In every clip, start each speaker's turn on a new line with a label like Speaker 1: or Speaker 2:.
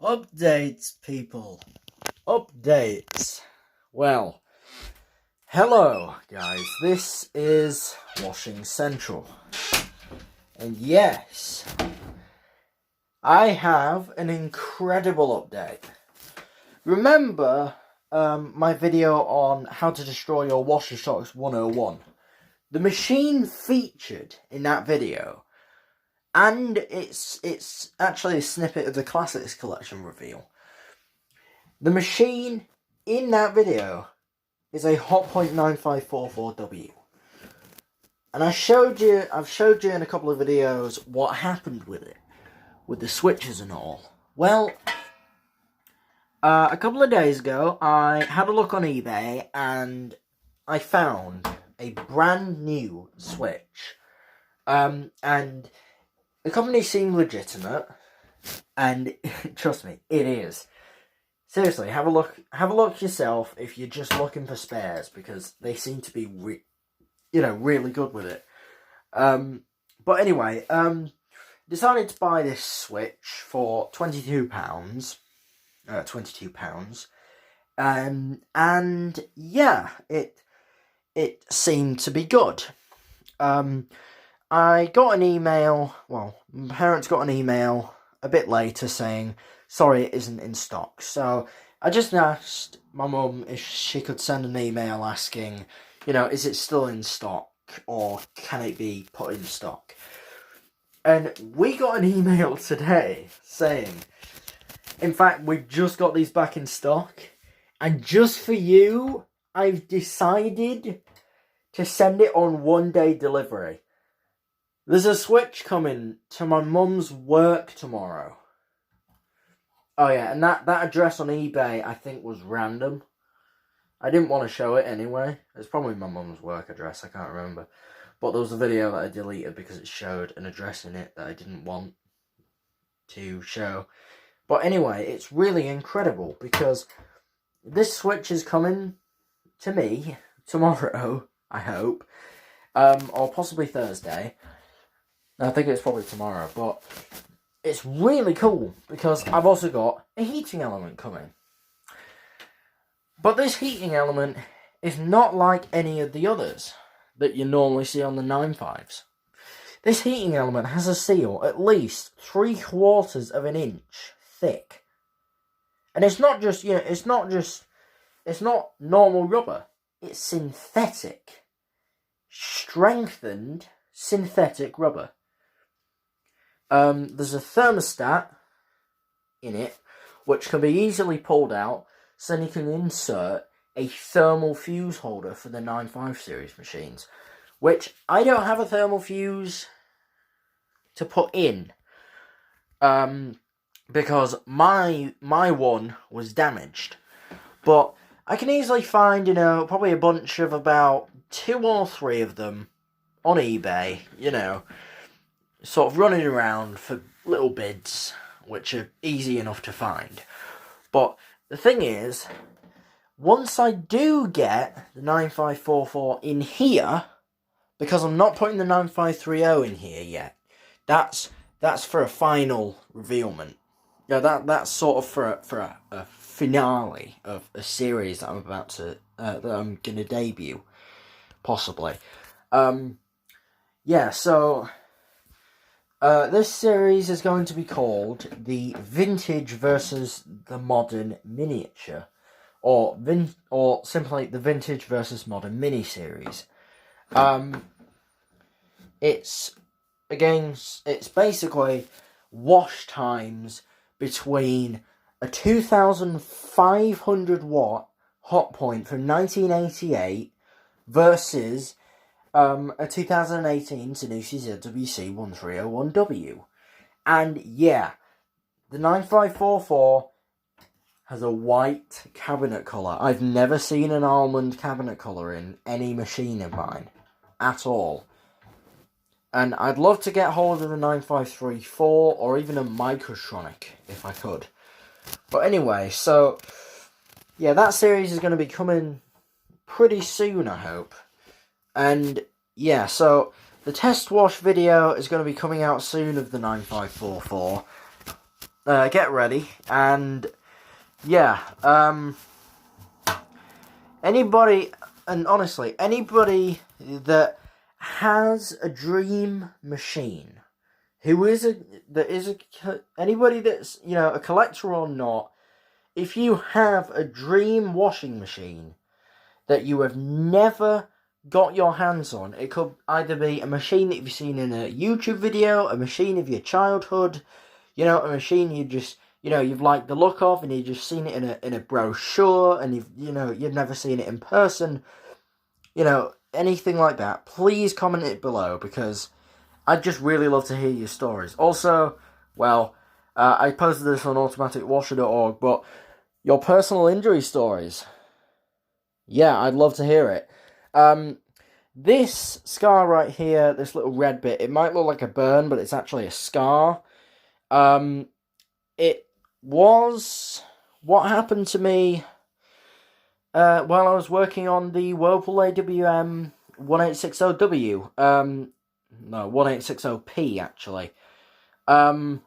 Speaker 1: Updates, people. Updates. Well, hello, guys. This is Washing Central. And yes, I have an incredible update. Remember my video on how to destroy your washer socks 101? The machine featured in that video, and it's actually a snippet of the Classics Collection reveal. The machine in that video is a Hotpoint 9544W. And I've showed you in a couple of videos what happened with it, with the switches and all. Well, a couple of days ago, I had a look on eBay and I found a brand new switch. And the company seemed legitimate, and trust me, it is. Seriously, have a look yourself if you're just looking for spares, because they seem to be really good with it. But anyway, decided to buy this switch for £22. And yeah, it seemed to be good. I got an email, my parents got an email a bit later saying, sorry, it isn't in stock. So I just asked my mum if she could send an email asking, is it still in stock or can it be put in stock? And we got an email today saying, in fact, we've just got these back in stock, and just for you, I've decided to send it on 1-day delivery. There's a switch coming to my mum's work tomorrow. Oh yeah, and that address on eBay, I think, was random. I didn't want to show it anyway. It's probably my mum's work address, I can't remember. But there was a video that I deleted because it showed an address in it that I didn't want to show. But anyway, it's really incredible because this switch is coming to me tomorrow, I hope. Or possibly Thursday. I think it's probably tomorrow, but it's really cool because I've also got a heating element coming. But this heating element is not like any of the others that you normally see on the 9.5s. This heating element has a seal at least 3/4 of an inch thick. And it's not just, it's not normal rubber. It's synthetic. Strengthened synthetic rubber. There's a thermostat in it, which can be easily pulled out, so then you can insert a thermal fuse holder for the 9.5 series machines, which I don't have a thermal fuse to put in, because my one was damaged. But I can easily find, probably a bunch of about 2 or 3 of them on eBay, sort of running around for little bids, which are easy enough to find. But the thing is, once I do get the 9544 in here, because I'm not putting the 9530 in here yet, that's for a final revealment. That's sort of for a finale of a series that I'm about to that I'm gonna debut, possibly. So this series is going to be called the Vintage versus the Modern Miniature, or simply the Vintage versus Modern Mini series. It's basically wash times between a 2,500 watt Hotpoint from 1988 versus a 2018 Sanusi ZWC 1301W. And yeah, the 9544 has a white cabinet colour. I've never seen an almond cabinet colour in any machine of mine. At all. And I'd love to get hold of a 9534 or even a Microtronic if I could. But anyway, so yeah, that series is going to be coming pretty soon, I hope. And yeah, so the test wash video is going to be coming out soon of the 9544. get ready, and yeah, anybody, and honestly, anybody that has a dream machine, anybody that's, a collector or not, if you have a dream washing machine that you have never got your hands on, it could either be a machine that you've seen in a YouTube video, a machine of your childhood, a machine you've liked the look of, and you've just seen it in a brochure, and you've never seen it in person, anything like that, please comment it below, because I'd just really love to hear your stories. Also, I posted this on automaticwasher.org, but your personal injury stories, yeah, I'd love to hear it. This scar right here, this little red bit, it might look like a burn, but it's actually a scar. It was what happened to me while I was working on the Whirlpool AWM 1860W. No, 1860P, actually. A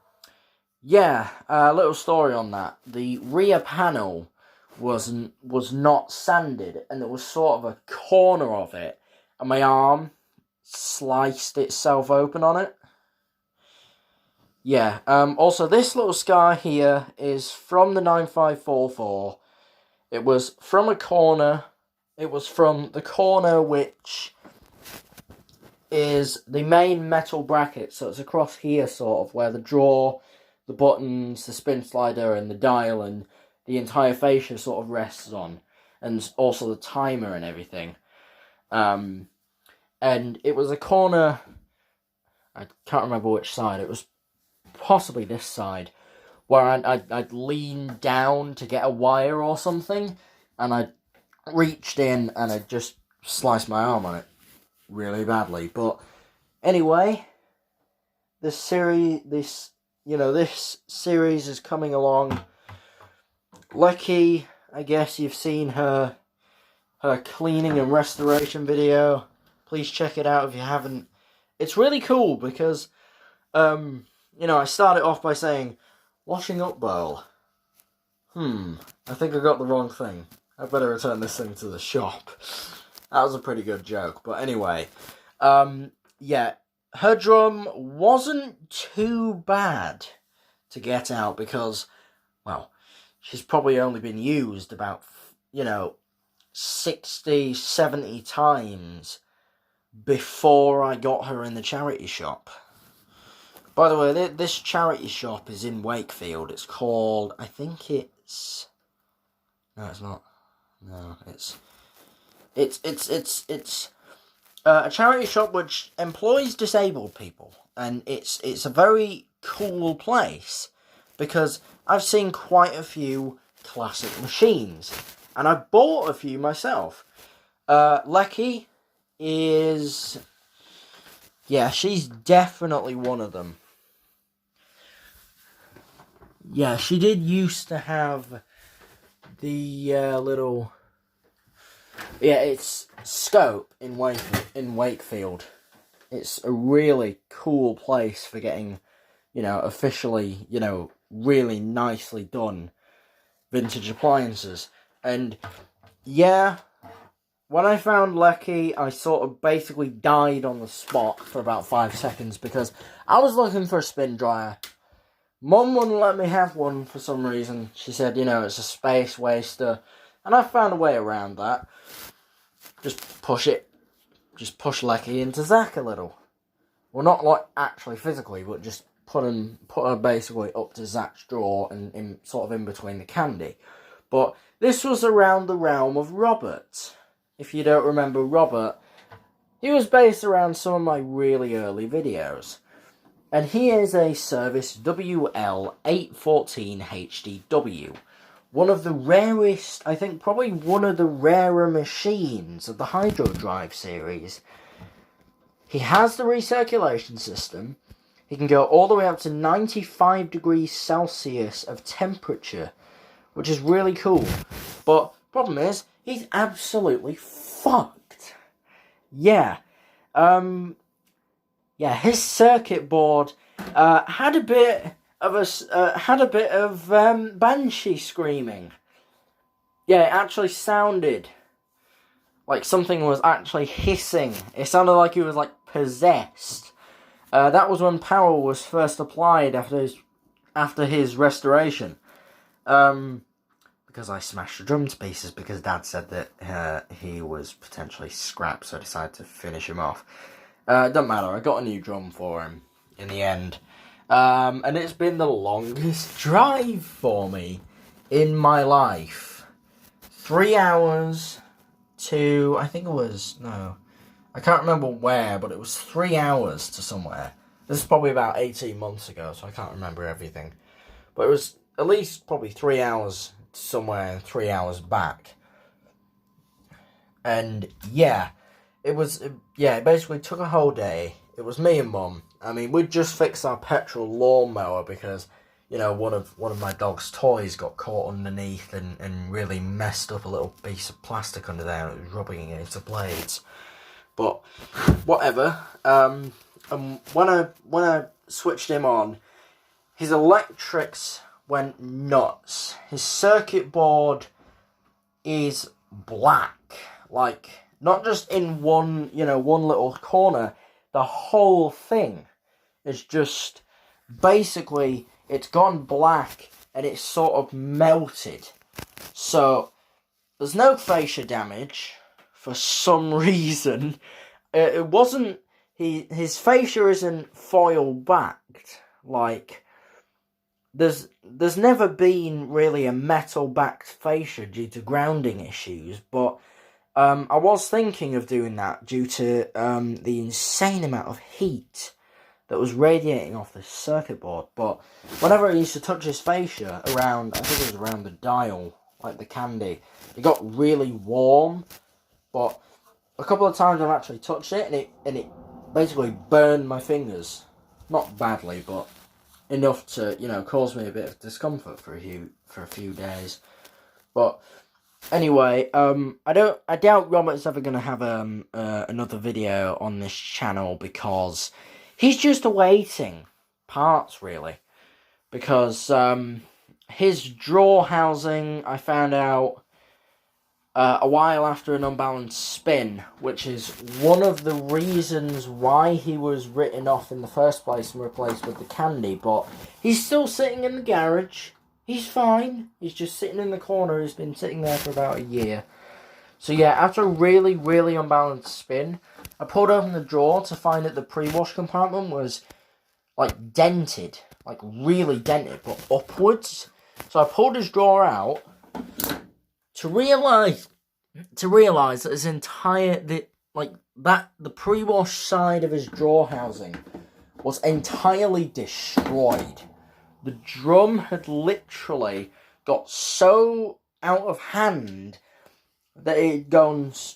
Speaker 1: little story on that. The rear panel was not sanded, and there was sort of a corner of it, and my arm sliced itself open on it. Yeah, also this little scar here is from the 9544. It was from a corner. It was from the corner which is the main metal bracket, so it's across here, sort of, where the drawer, the buttons, the spin slider, and the dial, and the entire fascia sort of rests on, and also the timer and everything. And it was a corner, I can't remember which side, it was possibly this side, where I'd leaned down to get a wire or something, and I reached in and I just sliced my arm on it really badly. But anyway, this series is coming along. Lecky, I guess you've seen her cleaning and restoration video. Please check it out if you haven't. It's really cool because I started off by saying washing up bowl. I think I got the wrong thing. I better return this thing to the shop. That was a pretty good joke. But anyway, her drum wasn't too bad to get out because, she's probably only been used about, 60, 70 times before I got her in the charity shop. By the way, this charity shop is in Wakefield. It's called, no, it's not. No, it's a charity shop which employs disabled people, and it's a very cool place because I've seen quite a few classic machines, and I bought a few myself. Lecky is, she's definitely one of them. Yeah, she did used to have the little, it's Scope in Wakefield. It's a really cool place for getting, officially, really nicely done vintage appliances. And when I found Lecky, I sort of basically died on the spot for about 5 seconds because I was looking for a spin dryer. Mum wouldn't let me have one for some reason. She said, it's a space waster. And I found a way around that. Just push Lecky into Zach a little. Well, not like actually physically, but just put her basically up to Zach's drawer and in between the candy. But this was around the realm of Robert. If you don't remember Robert, he was based around some of my really early videos. And he is a Service WL814HDW. One of the rarest, I think probably one of the rarer machines of the Hydro Drive series. He has the recirculation system. He can go all the way up to 95 degrees Celsius of temperature, which is really cool. But problem is, he's absolutely fucked. His circuit board had a bit had a bit of banshee screaming. Yeah, it actually sounded like something was actually hissing. It sounded like he was like possessed. That was when power was first applied after his restoration. Because I smashed the drum to pieces because Dad said that he was potentially scrap, so I decided to finish him off. It doesn't matter, I got a new drum for him in the end. And it's been the longest drive for me in my life. 3 hours to, I can't remember where, but it was 3 hours to somewhere. This is probably about 18 months ago, so I can't remember everything. But it was at least probably 3 hours somewhere and 3 hours back. And yeah, it basically took a whole day. It was me and Mum. I mean, we'd just fixed our petrol lawnmower because, you know, one of my dog's toys got caught underneath and really messed up a little piece of plastic under there, and it was rubbing against the blades. But whatever. And when I switched him on, his electrics went nuts. His circuit board is black, like not just in one little corner. The whole thing is just basically, it's gone black and it's sort of melted. So there's no fascia damage for some reason. It wasn't. His fascia isn't foil backed. Like there's never been really a metal backed fascia due to grounding issues, but I was thinking of doing that due to the insane amount of heat that was radiating off the circuit board. But whenever I used to touch his fascia around, I think it was around the dial, like the candy, it got really warm. But a couple of times I've actually touched it, and it basically burned my fingers. Not badly, but enough to, cause me a bit of discomfort for a few days. But anyway, I doubt Robert's ever gonna have another video on this channel because he's just awaiting parts, really. Because his drawer housing, I found out a while after an unbalanced spin, which is one of the reasons why he was written off in the first place and replaced with the candy. But he's still sitting in the garage. He's fine. He's just sitting in the corner. He's been sitting there for about a year. So yeah, after a really, really unbalanced spin, I pulled open the drawer to find that the pre-wash compartment was like dented, like really dented, but upwards. So I pulled his drawer out to realise that his entire the pre-wash side of his drawer housing was entirely destroyed. The drum had literally got so out of hand that it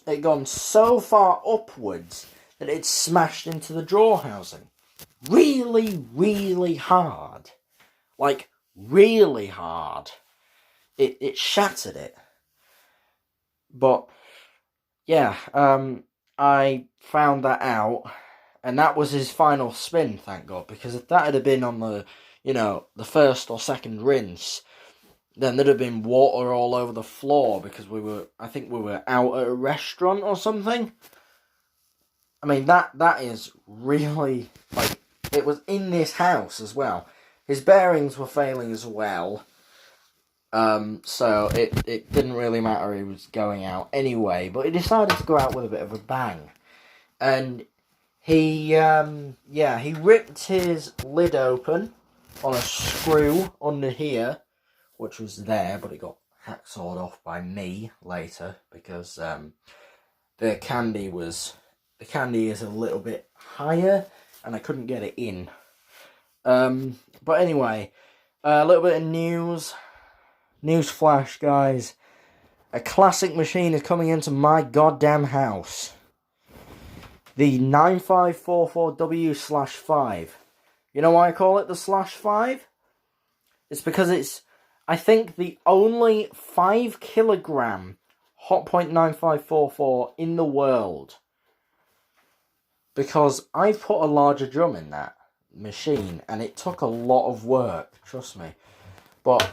Speaker 1: had gone so far upwards that it smashed into the drawer housing. Really, really hard. Like, really hard. It shattered it. But, yeah, I found that out, and that was his final spin, thank God, because if that had been on the first or second rinse, then there'd have been water all over the floor because I think we were out at a restaurant or something. I mean, that is really, like, it was in this house as well. His bearings were failing as well. So it didn't really matter, he was going out anyway, but he decided to go out with a bit of a bang. And he ripped his lid open on a screw under here, which was there, but it got hacksawed off by me later, because the candy is a little bit higher, and I couldn't get it in. But anyway, a little bit of news. Newsflash, guys. A classic machine is coming into my goddamn house. The 9544W/5. You know why I call it the /5? It's because it's, I think, the only 5 kilogram Hotpoint 9544 in the world. Because I've put a larger drum in that. machine, and it took a lot of work, trust me. But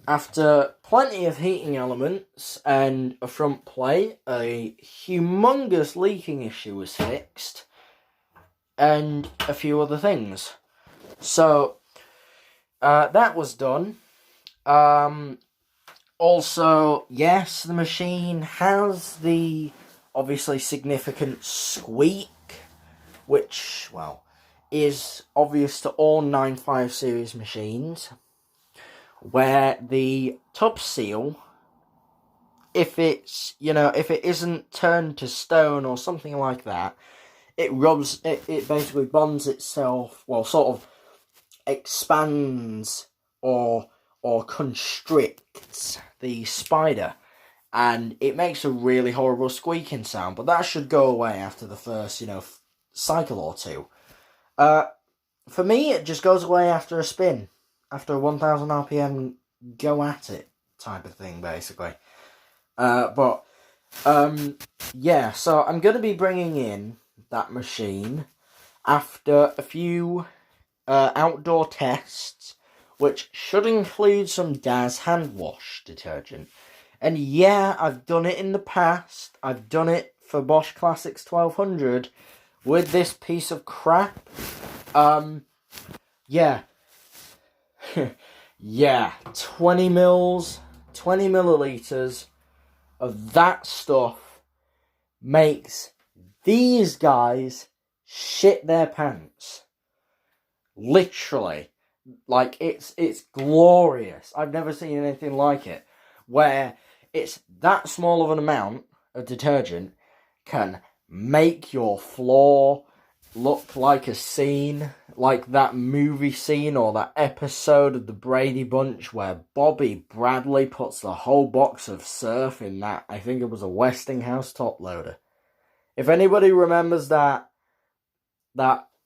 Speaker 1: after plenty of heating elements and a front plate, a humongous leaking issue was fixed, and a few other things. So, that was done. Also, yes, the machine has the obviously significant squeak, which, well, is obvious to all 9.5 series machines, where the top seal, if it's, if it isn't turned to stone or something like that, it basically bonds itself, well, sort of expands or constricts the spider, and it makes a really horrible squeaking sound, but that should go away after the first, cycle or two. For me, it just goes away after a spin, after a 1000 RPM go at it type of thing, basically. Yeah, so I'm going to be bringing in that machine after a few outdoor tests, which should include some Daz hand wash detergent. And yeah, I've done it in the past. I've done it for Bosch Classics 1200 with this piece of crap. Yeah. Yeah, 20 milliliters of that stuff makes these guys shit their pants. Literally. Like, it's glorious. I've never seen anything like it. Where it's that small of an amount of detergent can make your floor look like a scene, like that movie scene or that episode of the Brady Bunch where Bobby Bradley puts the whole box of surf in that, I think it was a Westinghouse top loader. If anybody remembers that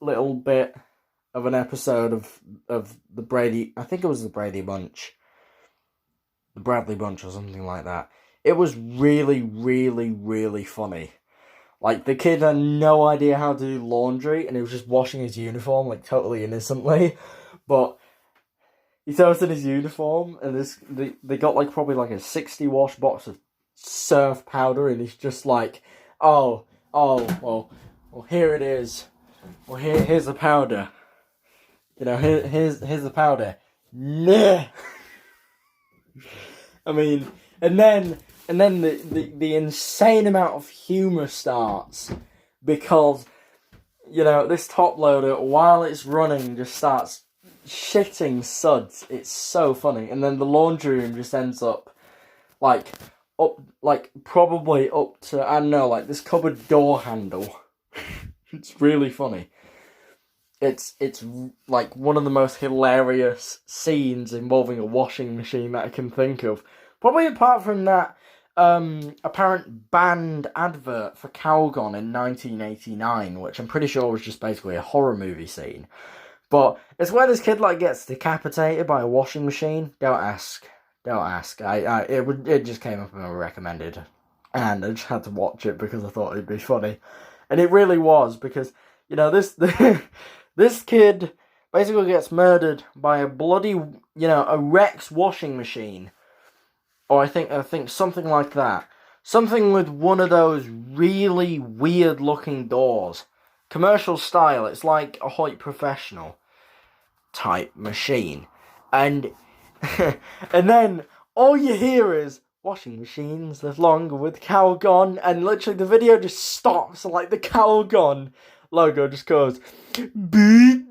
Speaker 1: little bit of an episode of the Brady, I think it was the Brady Bunch, the Bradley Bunch or something like that, it was really, really, really funny. Like, the kid had no idea how to do laundry, and he was just washing his uniform, like, totally innocently. But he throws in his uniform, and they got, like, probably, like, a 60-wash box of surf powder, and he's just like, well, here it is. Well, here's the powder. Here's the powder. Nah! I mean, and then the insane amount of humour starts, because, this top loader, while it's running, just starts shitting suds. It's so funny. And then the laundry room just ends up, probably up to, I don't know, like this cupboard door handle. It's really funny. It's like one of the most hilarious scenes involving a washing machine that I can think of. Probably apart from that apparent banned advert for Calgon in 1989, which I'm pretty sure was just basically a horror movie scene. But it's where this kid gets decapitated by a washing machine. Don't ask. It just came up and I recommended, and I just had to watch it because I thought it'd be funny, and it really was, because this kid basically gets murdered by a bloody a Rex washing machine. Or I think something like that. Something with one of those really weird looking doors. Commercial style, it's like a Hoyt Professional type machine. And and then all you hear is, washing machines live longer with Calgon, and literally the video just stops, like the Calgon logo just goes beep.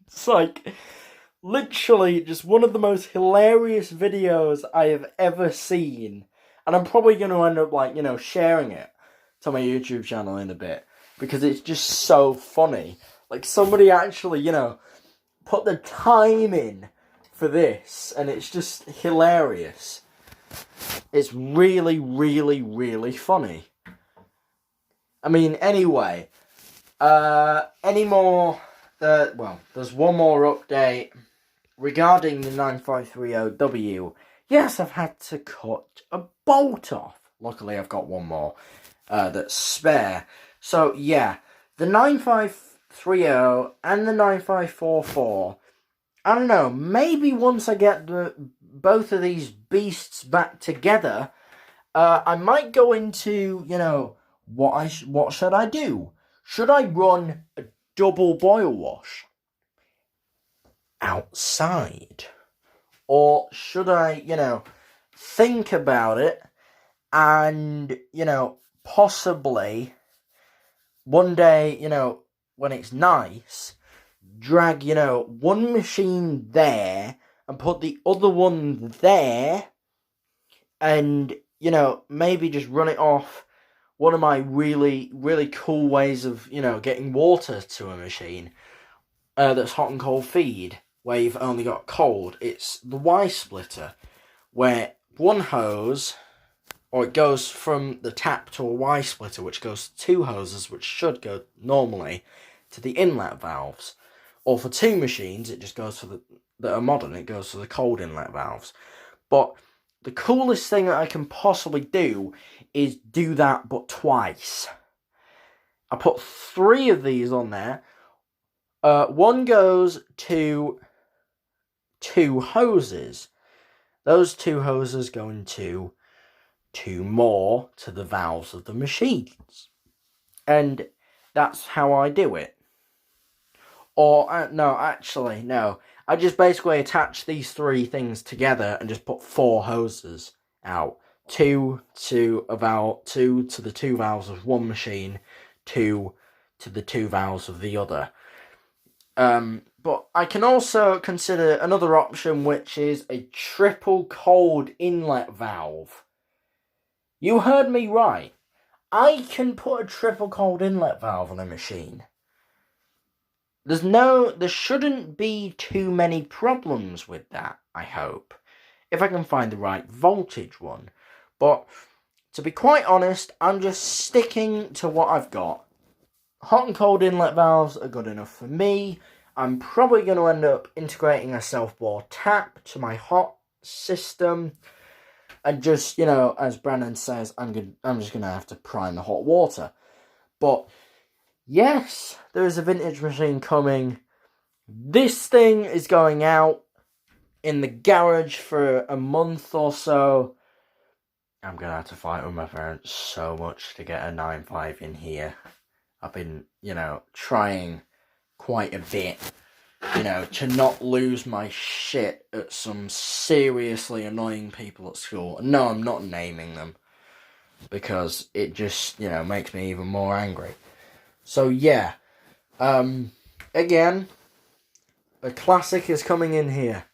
Speaker 1: It's like literally just one of the most hilarious videos I have ever seen. And I'm probably going to end up, sharing it to my YouTube channel in a bit, because it's just so funny. Like, somebody actually, put the time in for this, and it's just hilarious. It's really, really, really funny. I mean, anyway, there's one more update regarding the 9530W. Yes, I've had to cut a bolt off. Luckily, I've got one more that's spare. So, yeah, the 30 and the 9544. I don't know, maybe once I get both of these beasts back together, I might go into, what should I do? Should I run a double boil wash outside? Or should I, think about it and, possibly one day, when it's nice, drag, one machine there and put the other one there and, maybe just run it off one of my really, really cool ways of, getting water to a machine that's hot and cold feed, where you've only got cold. It's the Y splitter, where one hose, or it goes from the tap to a Y splitter, which goes to two hoses, which should go normally to the inlet valves. Or for two machines, it just goes for that are modern, it goes for the cold inlet valves. But the coolest thing that I can possibly do is do that, but twice. I put 3 of these on there. One goes to 2 hoses. Those 2 hoses go into 2 more to the valves of the machines. And that's how I do it. Or, no. I just basically attach these 3 things together and just put 4 hoses out. 2 to the 2 valves of one machine, 2 to the 2 valves of the other. But I can also consider another option, which is a triple cold inlet valve. You heard me right. I can put a triple cold inlet valve on a machine. There shouldn't be too many problems with that, I hope. If I can find the right voltage one. But, to be quite honest, I'm just sticking to what I've got. Hot and cold inlet valves are good enough for me. I'm probably going to end up integrating a self-bore tap to my hot system. And just, as Brandon says, I'm just going to have to prime the hot water. But yes, there is a vintage machine coming. This thing is going out in the garage for a month or so. I'm going to have to fight with my parents so much to get a 9.5 in here. I've been, trying quite a bit, to not lose my shit at some seriously annoying people at school. No, I'm not naming them, because it just, makes me even more angry. So, yeah, again, a classic is coming in here.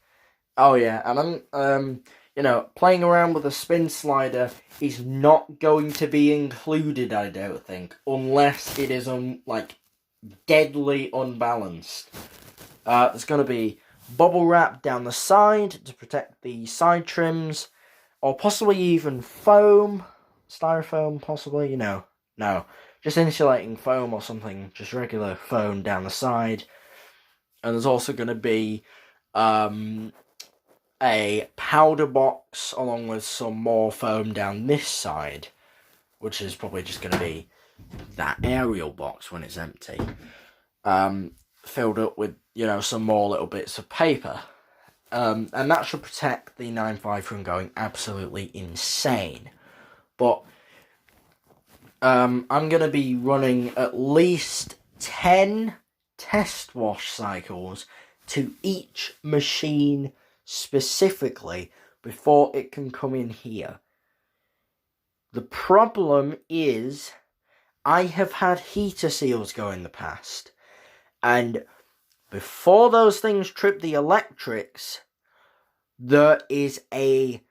Speaker 1: Oh, yeah, and I'm, playing around with a spin slider is not going to be included, I don't think, unless it is, deadly unbalanced. There's going to be bubble wrap down the side to protect the side trims, or possibly even foam, styrofoam, possibly, no, just insulating foam or something, just regular foam down the side. And there's also going to be a powder box along with some more foam down this side, which is probably just going to be that aerial box when it's empty, filled up with, some more little bits of paper. And that should protect the 9.5 from going absolutely insane. But I'm going to be running at least 10 test wash cycles to each machine specifically before it can come in here. The problem is I have had heater seals go in the past, and before those things trip the electrics, there is a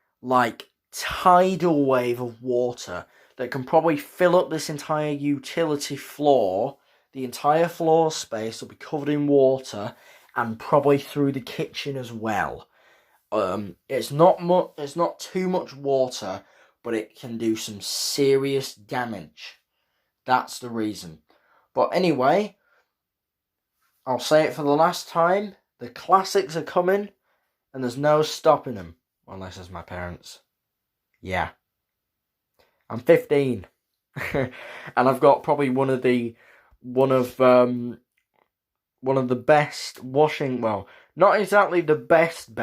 Speaker 1: tidal wave of water that can probably fill up this entire utility floor. The entire floor space will be covered in water, and probably through the kitchen as well. It's not too much water, but it can do some serious damage. That's the reason. But anyway, I'll say it for the last time. The classics are coming, and there's no stopping them. Unless it's my parents. Yeah. I'm 15. And I've got probably one of one of the best washing, well, not exactly the best,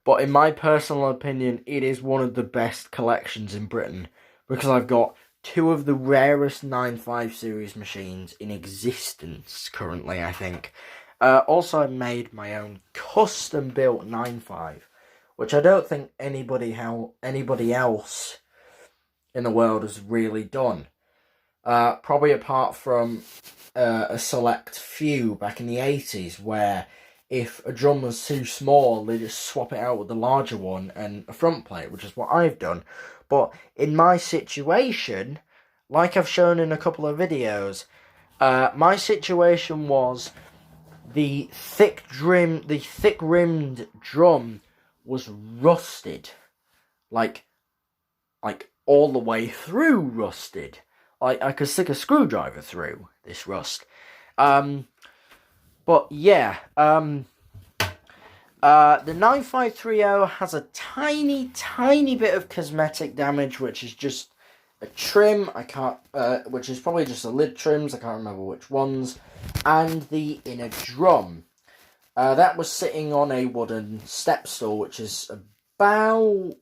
Speaker 1: but in my personal opinion, it is one of the best collections in Britain, because I've got two of the rarest 9.5 series machines in existence currently, I think. Also, I made my own custom-built 9.5, which I don't think anybody else in the world has really done. Probably apart from a select few back in the 80s, where if a drum was too small, they just swap it out with a larger one and a front plate, which is what I've done. But in my situation, like I've shown in a couple of videos, my situation was the thick-rimmed drum was rusted, like all the way through rusted. Like, I could stick a screwdriver through this rust. But yeah, the 9530 has a tiny bit of cosmetic damage, which is just a trim. Which is probably just the lid trims. I can't remember which ones, and the inner drum. That was sitting on a wooden step stool, which is about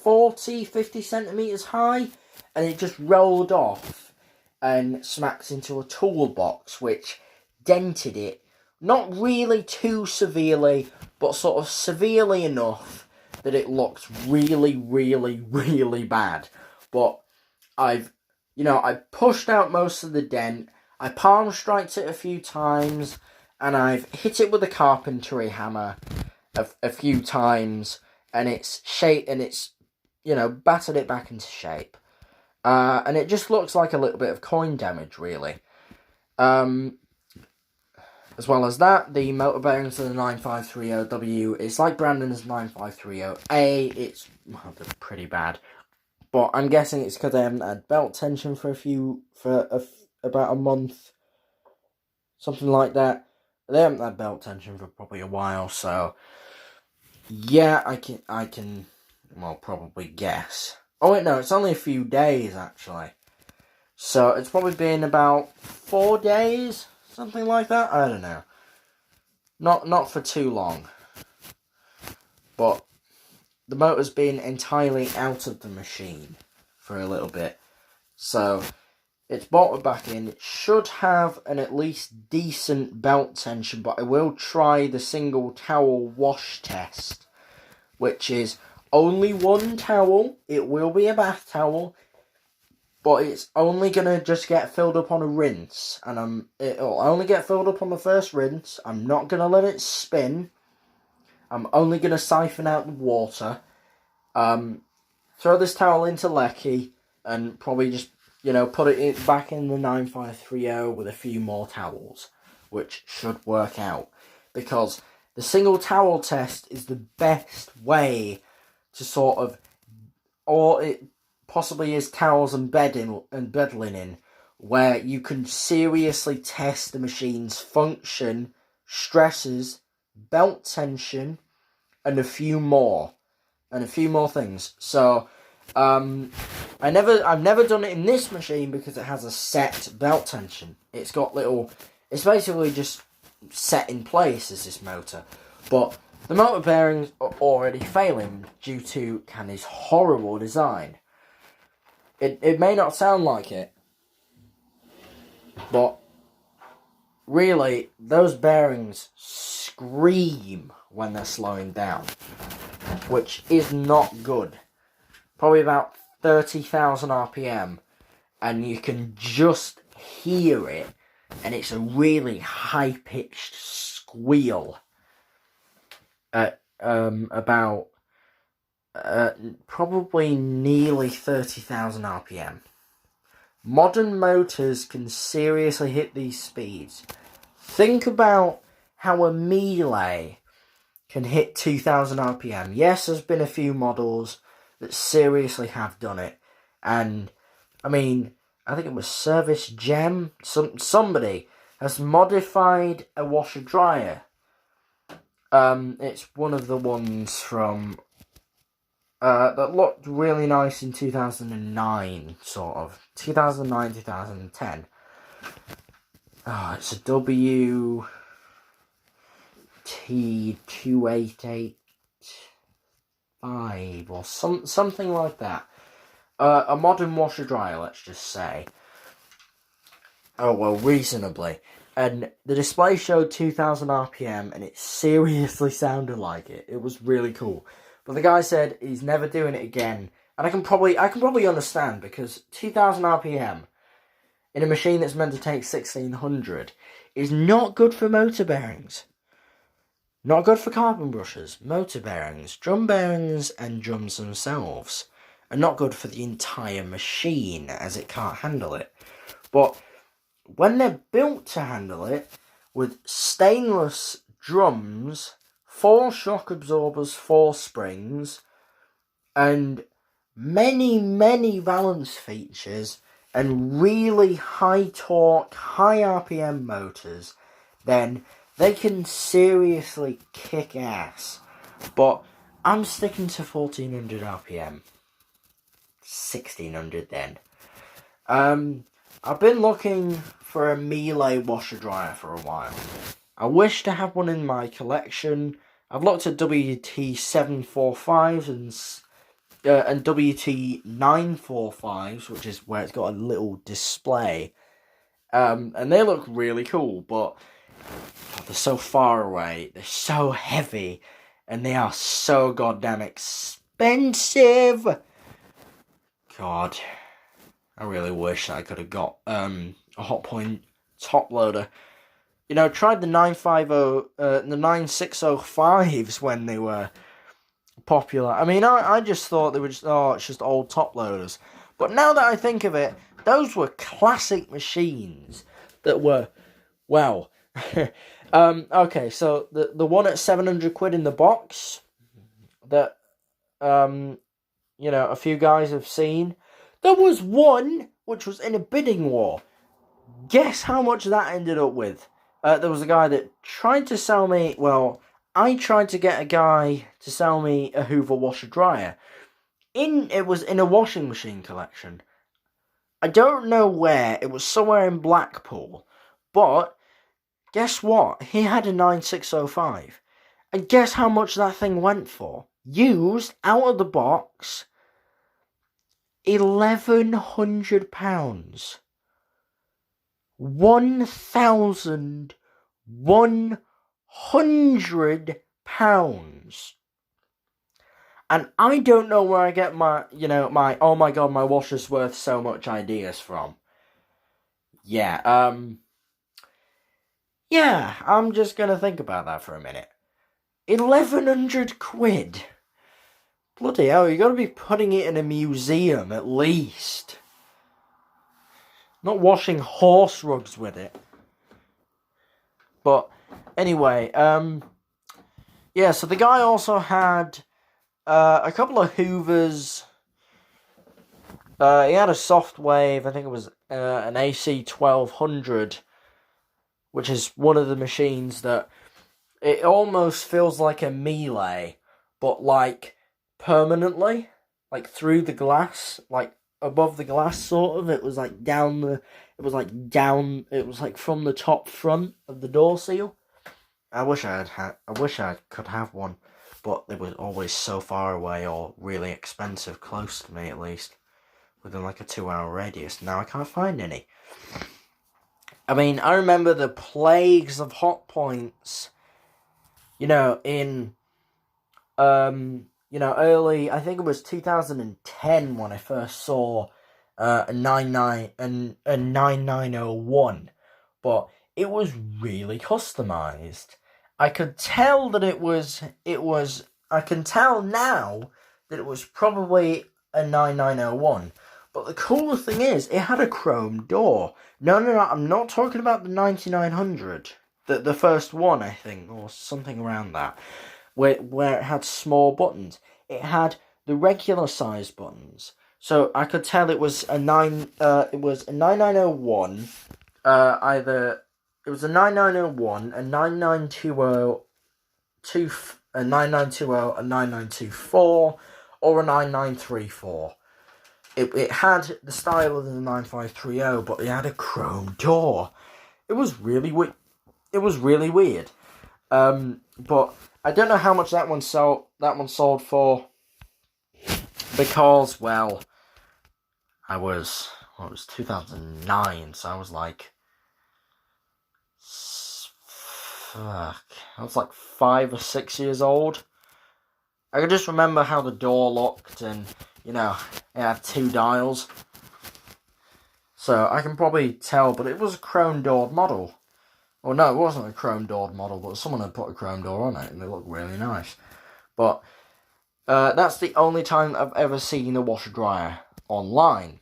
Speaker 1: 40-50 centimeters high, and it just rolled off and smacked into a toolbox, which dented it. Not really too severely, but sort of severely enough that it looked really, really, really bad. But I pushed out most of the dent. I palm striked it a few times, and I've hit it with a carpentry hammer a few times, and it's battered it back into shape. And it just looks like a little bit of coin damage, really. As well as that, the motor bearings of the 9530W, it's like Brandon's 9530A. They're pretty bad. But I'm guessing it's because they haven't had belt tension for about a month. Something like that. They haven't had belt tension for probably a while, so yeah, I can probably guess. Oh wait, no, it's only a few days actually. So it's probably been about 4 days, something like that. I don't know. Not for too long. But the motor's been entirely out of the machine for a little bit. So it's bolted back in. It should have an at least decent belt tension, but I will try the single towel wash test, which is only one towel. It will be a bath towel, but it's only going to just get filled up on a rinse. And it'll only get filled up on the first rinse. I'm not going to let it spin. I'm only going to siphon out the water. Throw this towel into Lecky and probably just, put it back in the 9530 with a few more towels, which should work out. Because the single towel test is the best way to sort of, or it possibly is towels and bed linen, where you can seriously test the machine's function, stresses, belt tension, and a few more things. So I've never done it in this machine because it has a set belt tension. It's basically just set in place as this motor, but the motor bearings are already failing due to Canny's horrible design. It may not sound like it, but really, those bearings scream when they're slowing down, which is not good. Probably about 30,000 RPM, and you can just hear it, and it's a really high-pitched squeal at about probably nearly 30,000 RPM. Modern motors can seriously hit these speeds. Think about how a Melee can hit 2,000 RPM. Yes, there's been a few models that seriously have done it. And, I think it was Service Gem. Somebody has modified a washer-dryer. It's one of the ones from that looked really nice in 2009, sort of. 2009, 2010. Oh, it's a WT2885 or something like that. A modern washer dryer, let's just say. Oh, well, reasonably. And the display showed 2000 RPM, and it seriously sounded like it. It was really cool. But the guy said he's never doing it again. And I can probably understand, because 2000 RPM in a machine that's meant to take 1600 is not good for motor bearings. Not good for carbon brushes, motor bearings, drum bearings, and drums themselves. And not good for the entire machine, as it can't handle it. But when they're built to handle it, with stainless drums, 4 shock absorbers, 4 springs, and many balance features, and really high torque, high RPM motors, then they can seriously kick ass. But I'm sticking to 1400 RPM. 1600 then. I've been looking for a Miele washer dryer for a while. I wish to have one in my collection. I've looked at WT745s and WT945s, which is where it's got a little display. And they look really cool, but they're so far away, they're so heavy, and they are so goddamn expensive. God, I really wish I could have got a Hotpoint top loader. You know, tried the 950, the 9605s when they were popular. I mean, I just thought they were just, it's just old top loaders. But now that I think of it, those were classic machines that were, well, okay, so the one at 700 quid in the box that, you know, a few guys have seen, there was one which was in a bidding war. Guess how much that ended up with? There was a guy that tried to sell me, well, I tried to get a guy to sell me a Hoover washer dryer. It was in a washing machine collection. I don't know where, it was somewhere in Blackpool. But, guess what? He had a 9605. And guess how much that thing went for? Used, out of the box, £1,100. £1,100. And I don't know where I get my, oh my god, my washer's worth so much ideas from. Yeah, I'm just gonna think about that for a minute. 1,100 quid. Bloody hell, you gotta be putting it in a museum at least. Not washing horse rugs with it. But anyway, yeah, so the guy also had a couple of Hoovers. He had a soft wave, I think it was an AC 1200, which is one of the machines that it almost feels like a Miele, but like permanently, like through the glass, like above the glass sort of. It was like from the top front of the door seal. I wish I could have one, but they were always so far away or really expensive, close to me at least, within like a 2-hour radius. Now I can't find any. I mean, I remember the plagues of Hotpoints, in early, I think it was 2010 when I first saw a 9901, but it was really customized. I could tell that I can tell now that it was probably a 9901, but the coolest thing is, it had a chrome door. No, I'm not talking about the 9900, the first one, I think, or something around that, where it had small buttons. It had the regular size buttons, so I could tell it was a 9901. It was a 9901, a 9920, a 9920, a 9924, or a 9934. It had the style of the 9530, but it had a chrome door. It was really weird. It was really weird. But I don't know how much that one sold for, because, well, it was 2009, so I was like, fuck, I was like 5 or 6 years old. I can just remember how the door looked, and, you know, it had 2 dials. So I can probably tell, but it was a chrome doored model. Well, no, it wasn't a chrome doored model, but someone had put a chrome door on it, and it looked really nice. But that's the only time I've ever seen a washer dryer online.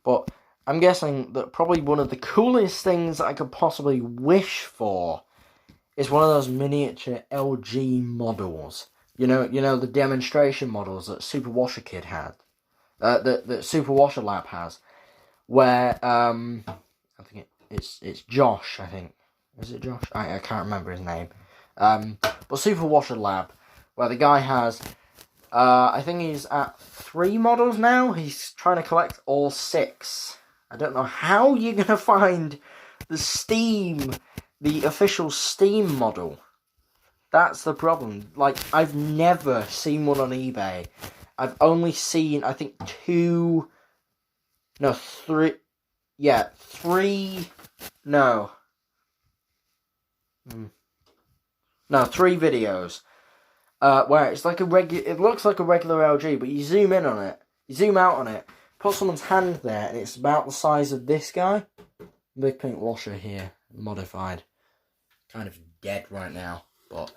Speaker 1: But I'm guessing that probably one of the coolest things I could possibly wish for is one of those miniature LG models. You know the demonstration models that Super Washer Kid had, that Super Washer Lab has, where I think it's Josh. I think, is it Josh? I can't remember his name. But Super Washer Lab, where the guy has, I think he's at 3 models now. He's trying to collect all 6. I don't know how you're gonna find the official Steam model. That's the problem. Like, I've never seen one on eBay. I've only seen, I think, 3 videos. Where it's like it looks like a regular LG, but you zoom in on it, you zoom out on it, put someone's hand there, and it's about the size of this guy. Big pink washer here, modified. Kind of dead right now, but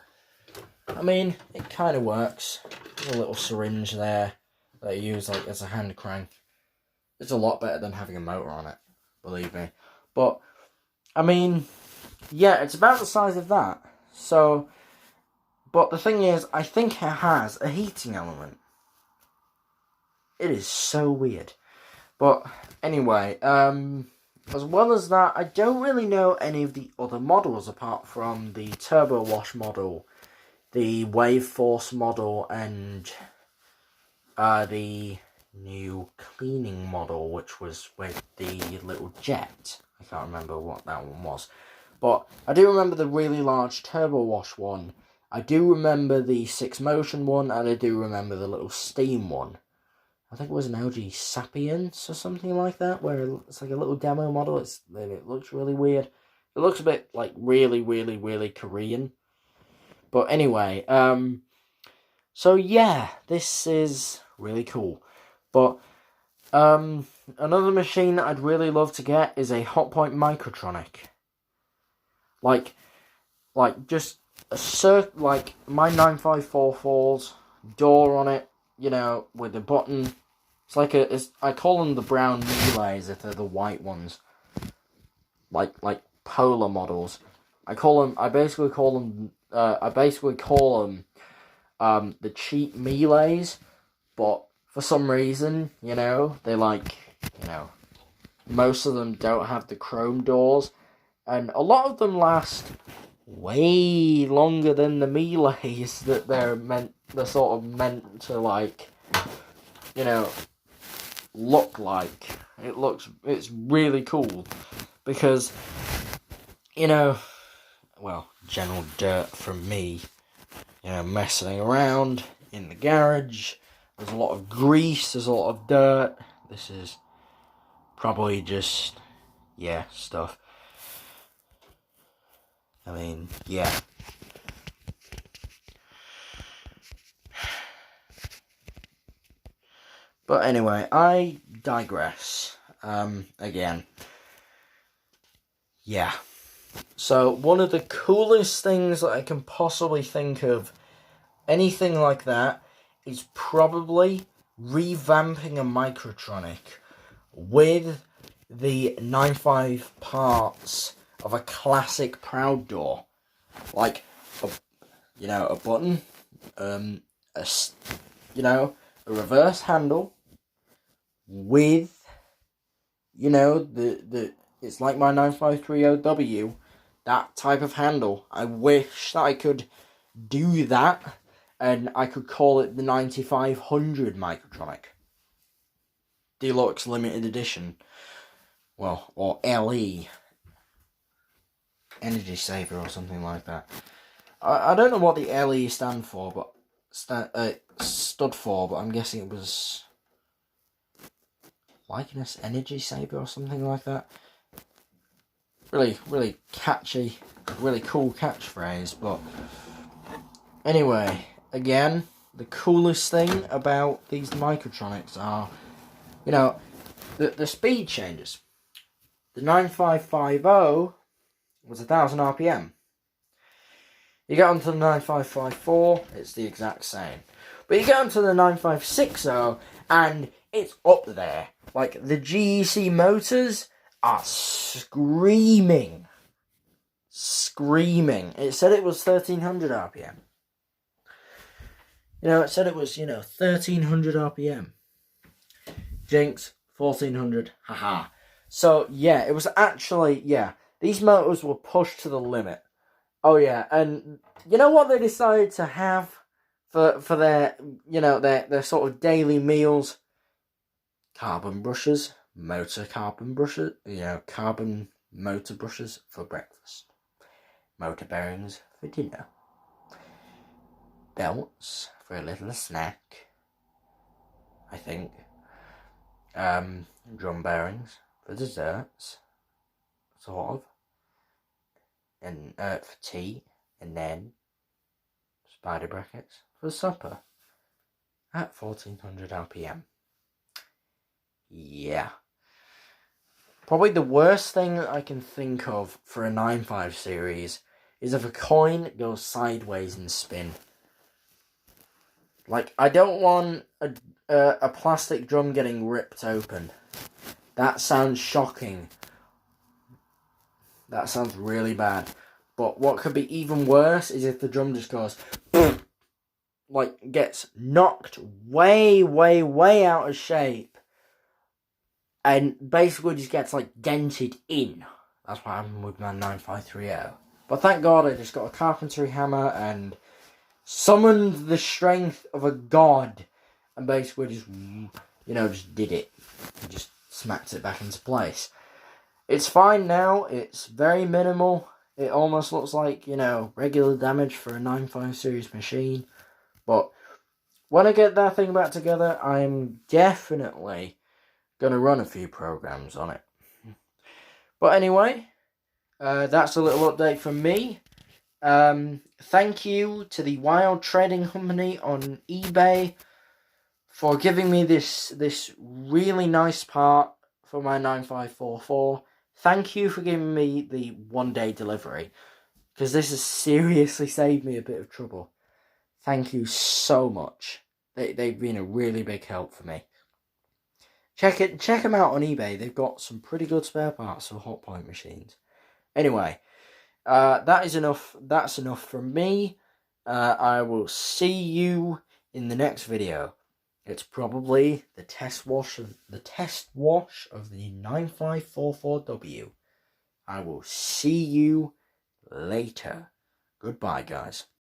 Speaker 1: I mean, it kind of works. There's a little syringe there that you use like as a hand crank. It's a lot better than having a motor on it, believe me. But I mean, yeah, it's about the size of that. So, but the thing is, I think it has a heating element. It is so weird. But anyway, as well as that, I don't really know any of the other models apart from the Turbo Wash model, the Wave Force model, and the new cleaning model, which was with the little jet. I can't remember what that one was. But I do remember the really large Turbo Wash one. I do remember the 6-motion one, and I do remember the little steam one. I think it was an LG Sapiens or something like that, where it's like a little demo model. It looks really weird. It looks a bit like really, really, really Korean. But anyway, so yeah, this is really cool. But another machine that I'd really love to get is a Hotpoint Microtronic. Like just like my 9544's door on it, you know, with a button. I call them the brown relays if they're the white ones. Like polar models. I basically call them the cheap relays, but for some reason, you know, most of them don't have the chrome doors, and a lot of them last way longer than the relays that they're sort of meant to, like, you know, look like. It's really cool, because, you know, well, general dirt from me, you know, messing around in the garage. There's a lot of grease, there's a lot of dirt. This is probably just, yeah, stuff. I mean, yeah. But anyway, I digress. Again. Yeah. So, one of the coolest things that I can possibly think of, anything like that, is probably revamping a Microtronic with the 9.5 parts of a classic Proud door. Like, a button, a reverse handle with, it's like my 9530W, that type of handle. I wish that I could do that, and I could call it the 9500 Microtronic. Deluxe Limited Edition. Well, or LE. energy saver or something like that. I don't know what the LE stood for, but I'm guessing it was likeness energy saver or something like that. Really catchy, really cool catchphrase. But anyway, again, the coolest thing about these microtronics are, you know, the speed changes. The 9550 was 1000 RPM. You get onto the 9554, it's the exact same. But you get onto the 9560, and it's up there. Like, the GEC motors are screaming. It said it was 1300 RPM. It said it was, 1300 RPM. Jinx, 1400, haha. So, yeah, it was actually, these motors were pushed to the limit. Oh, yeah, and you know what they decided to have for their, their sort of daily meals? Carbon brushes, carbon motor brushes for breakfast. Motor bearings for dinner. Belts for a little snack, I think. Drum bearings for desserts, sort of. And for tea, and then spider brackets for supper at 1400 RPM. Yeah. Probably the worst thing that I can think of for a 9.5 series is if a coin goes sideways and spin. Like, I don't want a plastic drum getting ripped open. That sounds shocking. That sounds really bad. But what could be even worse is if the drum just goes, like, gets knocked way out of shape, and basically just gets, like, dented in. That's what happened with my 9530. But thank God I just got a carpentry hammer and summoned the strength of a god, and basically just, just did it. And just smacked it back into place. It's fine now. It's very minimal. It almost looks like, regular damage for a 9.5 series machine. But when I get that thing back together, I'm definitely going to run a few programs on it. But anyway, that's a little update from me. Thank you to the Wild Trading Company on eBay for giving me this really nice part for my 9544. Thank you for giving me the 1-day delivery, because this has seriously saved me a bit of trouble. Thank you so much. They've been a really big help for me. Check them out on eBay. They've got some pretty good spare parts for hot point machines. Anyway, that's enough from me. I will see you in the next video. It's probably the test wash of the 9544W. I will see you later. Goodbye, guys.